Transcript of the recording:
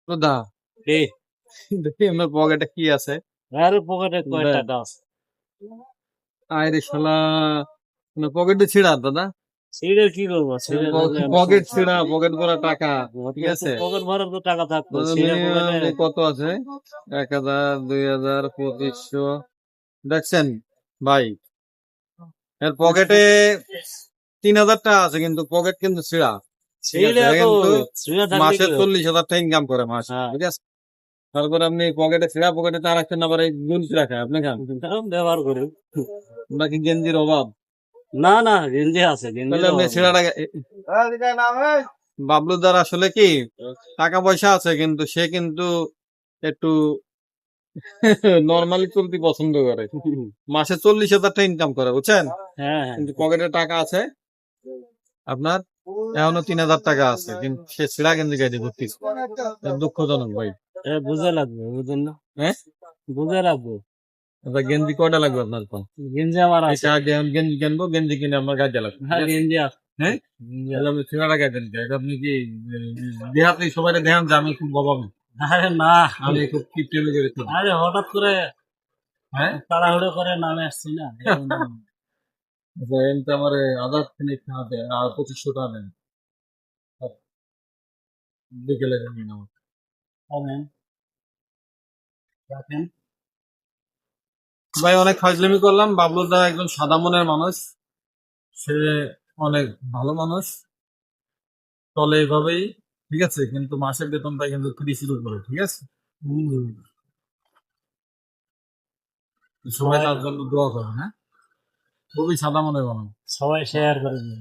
দা কি দেখি আমার পকেটে কি আছে। আর পকেটে কয় দেখ। টাকা আছে? আরে শালা পকেটে ছিঁড়া দাদা, ছিঁড়ে কি করবো? ছিঁড়ে থাকলে অনেক পকেট সমস্যা। ছিঁড়া, পকেট ভরা টাকা। ঠিক আছে, পকেট ভরার তো টাকা থাকতো, ছিঁড়ে মিনিমাম পকেটে। কত আছে? 1000, 2000, 2500। দেখছেন ভাই, এর পকেটে 3000 টাকা আছে, কিন্তু পকেট কিন্তু ছিঁড়া। ঠিক আছে, ছিঁড়ে এ তো কিন্তু ছিঁড়ে থাকলে মাসে কি হবে? 40,000 টাকা ইনকাম করে মাস। হ্যাঁ, ঠিক আছে, তারপরে আপনি পকেটে ছিঁড়া, পকেটে তার রাখছেন, আবার এই গুলছি রাখা আপনি খান। তাও ব্যবহার করি। নাকি গেঞ্জির অভাব? না না, গেঞ্জি আছে, গেঞ্জি তাহলে তো আপনি অভাব ছিঁড়া নেই। টাকা বাবলুদার আসলে কি টাকা পয়সা আছে, কিন্তু সে কিন্তু একটু নর্মালি চলতে পছন্দ করে। মাসে 40,000 টাকা ইনকাম করে, বুঝছেন? হ্যাঁ হ্যাঁ, কিন্তু পকেটে টাকা আছে আপনার এখনো 3000 টাকা আছে, কিন্তু সে ছিঁড়া গেঞ্জি গাইতে ঘুরতেছে। দুঃখজনক ভাই। বুঝে লাগবে, বুঝেন না? হ্যাঁ, বুঝে রাখবো। আচ্ছা, গেঞ্জি কয়টা লাগবে আপনার? গেঞ্জি আমার আছে। এটা আগে আমি গেঞ্জি কিনবো, গেঞ্জি কিনে আপনার গাইতে লাগবে। হ্যাঁ, গেঞ্জি আছে। হ্যাঁ, গেঞ্জি তাহলে আছে। আপনি ছিঁড়াটা গাইতেন কে? এটা আপনি কি দেহাতে সবাই দেখান যে আমি খুব অভাবী, আরে না, আমি খুব কিপটেমি করে তুলি। আরে হঠাৎ করে হ্যাঁ, তাড়াহুড়ো করে নামে আসছি না, এই জন্য। আচ্ছা, এমনি আমার আধার খানিক খাওয়াতে আর 2500 টাকা দেন, বিকেলে নিন আমার। পাবেন, রাখেন। ভাই অনেক ফাজলামি করলাম। বাবলুদা একজন সাদা মনের মানুষ, সে অনেক ভালো মানুষ, চলে এইভাবেই। ঠিক আছে, কিন্তু মাসের বেতনটা কিন্তু 30 করে। ঠিক আছে, হুম, সবাই সবাই তার জন্য দোয়া করবেন। হ্যাঁ, খুবই সাদা মনের মানুষ। সবাই শেয়ার করে দিন।